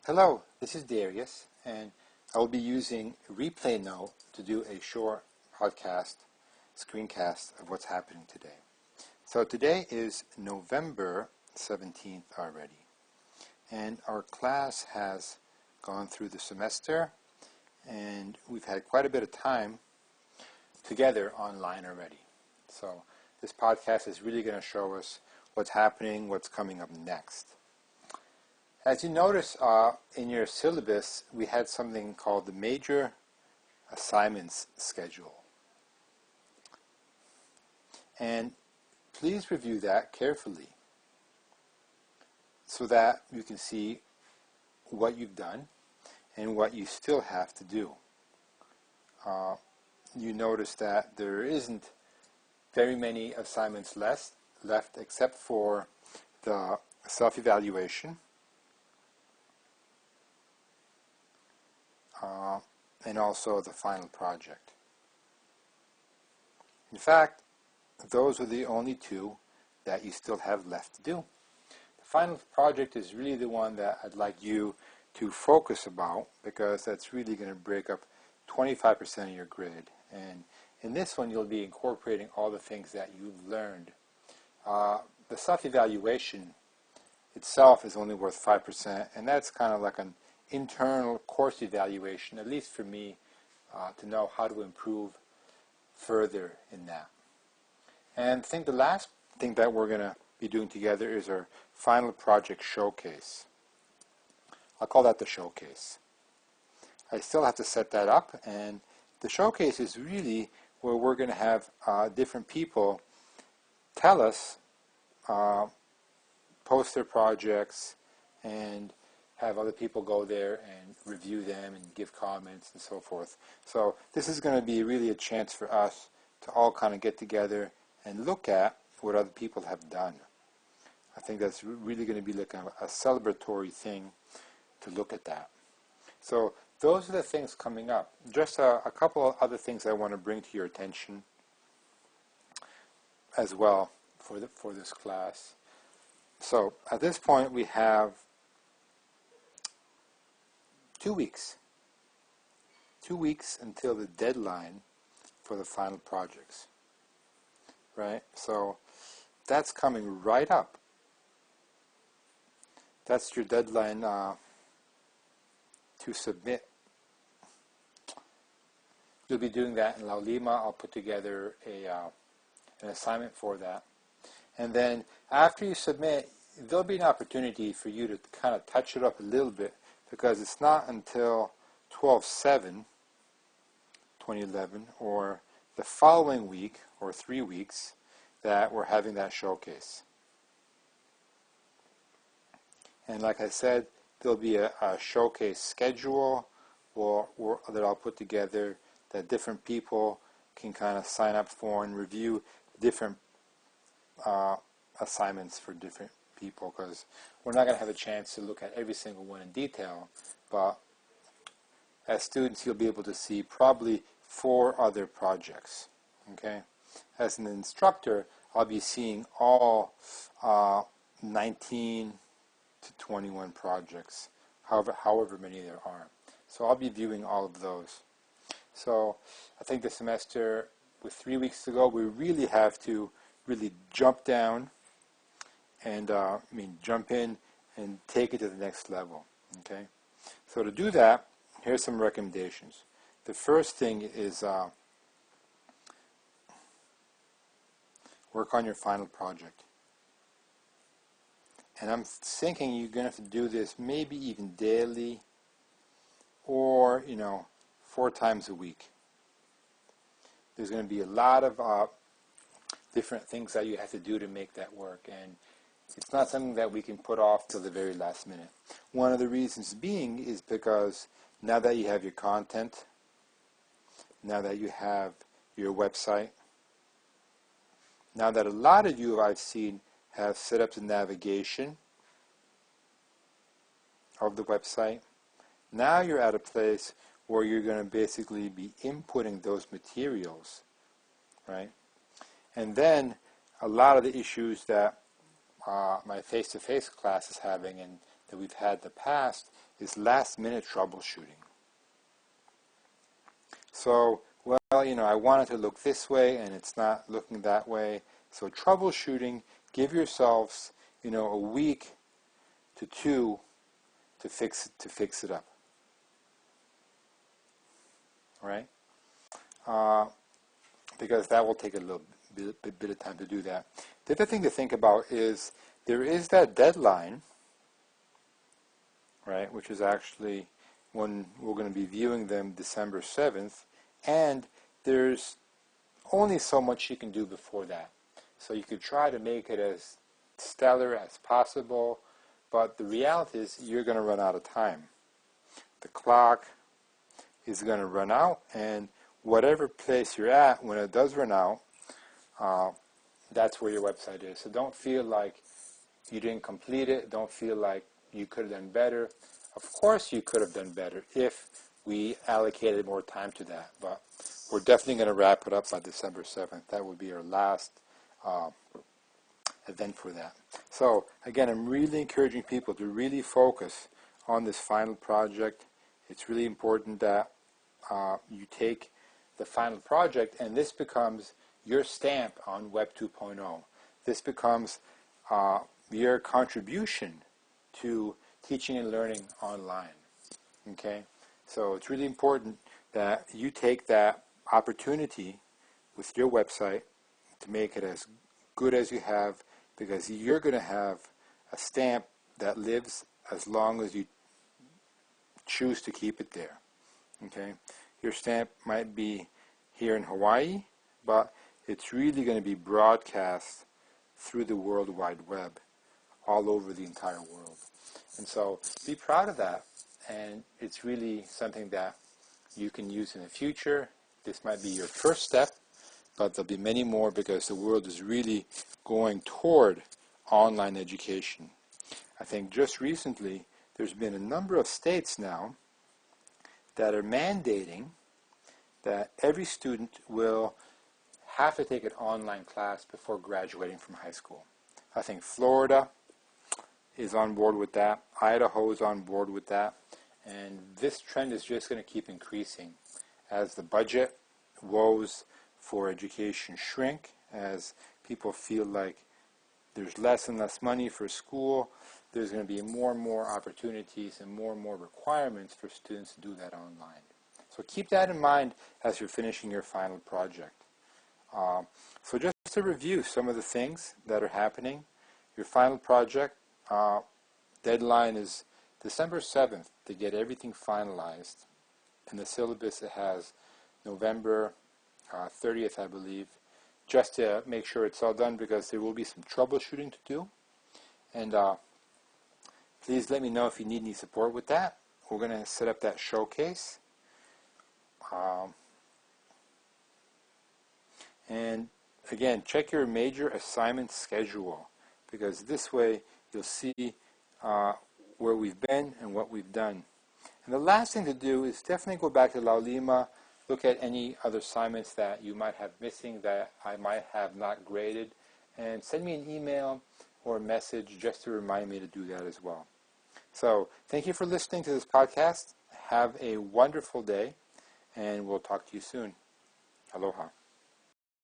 Hello, this is Darius, and I will be using ReplayNote to do a short podcast, screencast of what's happening today. So today is November 17th already, and our class has gone through the semester, and we've had quite a bit of time together online already. So this podcast is really going to show us what's happening, what's coming up next. As you notice in your syllabus, we had something called the Major Assignments Schedule. And please review that carefully so that you can see what you've done and what you still have to do. You notice that there isn't very many assignments left except for the self-evaluation, and also the final project. In fact, those are the only two that you still have left to do. The final project is really the one that I'd like you to focus about, because that's really going to break up 25% of your grade. And in this one, you'll be incorporating all the things that you've learned. The self-evaluation itself is only worth 5%, and that's kind of like an internal course evaluation, at least for me, to know how to improve further in that. And I think the last thing that we're going to be doing together is our final project showcase. I'll call that the showcase. I still have to set that up, and the showcase is really where we're going to have different people tell us, post their projects, and have other people go there and review them and give comments and so forth. So this is going to be really a chance for us to all kind of get together and look at what other people have done. I think that's really going to be like a celebratory thing to look at that. So those are the things coming up. Just a couple of other things I want to bring to your attention as well for this class. So at this point we have 2 weeks. 2 weeks until the deadline for the final projects. Right? So that's coming right up. That's your deadline to submit. You'll be doing that in La Lima. I'll put together an assignment for that. And then after you submit, there'll be an opportunity for you to kind of touch it up a little bit, because it's not until 12/7/2011 or the following week or 3 weeks that we're having that showcase. And like I said, there'll be a showcase schedule that I'll put together that different people can kind of sign up for and review different assignments for different people, because we're not going to have a chance to look at every single one in detail, but as students you'll be able to see probably 4 other projects. Okay? As an instructor, I'll be seeing all 19 to 21 projects, however many there are. So I'll be viewing all of those. So I think the semester, with 3 weeks to go, we really have to really jump down and jump in and take it to the next level. Okay? So to do that, here's some recommendations. The first thing is work on your final project. And I'm thinking you're going to have to do this maybe even daily, or 4 times a week. There's going to be a lot of different things that you have to do to make that work, and it's not something that we can put off till the very last minute. One of the reasons being is because now that you have your content, now that you have your website, now that a lot of you I've seen have set up the navigation of the website, now you're at a place where you're going to basically be inputting those materials, right? And then a lot of the issues that my face-to-face class is having and that we've had in the past is last-minute troubleshooting. So, well, I want it to look this way and it's not looking that way. So troubleshooting, give yourselves, a week to two to fix it up. Right? Because that will take a little bit of time to do that. The other thing to think about is there is that deadline, right, which is actually when we're going to be viewing them December 7th, and there's only so much you can do before that. So you could try to make it as stellar as possible, but the reality is you're going to run out of time. The clock is going to run out, and whatever place you're at, when it does run out, that's where your website is. So don't feel like you didn't complete it. Don't feel like you could have done better. Of course you could have done better if we allocated more time to that. But we're definitely going to wrap it up by December 7th. That would be our last event for that. So again, I'm really encouraging people to really focus on this final project. It's really important that you take the final project and this becomes your stamp on Web 2.0. This becomes your contribution to teaching and learning online. Okay? So it's really important that you take that opportunity with your website to make it as good as you have, because you're going to have a stamp that lives as long as you choose to keep it there. Okay? Your stamp might be here in Hawaii, but it's really going to be broadcast through the World Wide Web all over the entire world. And so be proud of that, and it's really something that you can use in the future. This might be your first step, but there'll be many more because the world is really going toward online education. I think just recently there's been a number of states now that are mandating that every student will have to take an online class before graduating from high school. I think Florida is on board with that. Idaho is on board with that. And this trend is just going to keep increasing as the budget woes for education shrink, as people feel like there's less and less money for school. There's going to be more and more opportunities and more requirements for students to do that online. So keep that in mind as you're finishing your final project. So just to review some of the things that are happening, your final project deadline is December 7th to get everything finalized. In the syllabus it has November 30th, I believe, just to make sure it's all done, because there will be some troubleshooting to do. And please let me know if you need any support with that. We're going to set up that showcase. And again, check your major assignment schedule, because this way you'll see where we've been and what we've done. And the last thing to do is definitely go back to Laulima, look at any other assignments that you might have missing that I might have not graded, and send me an email or a message just to remind me to do that as well. So thank you for listening to this podcast. Have a wonderful day, and we'll talk to you soon. Aloha.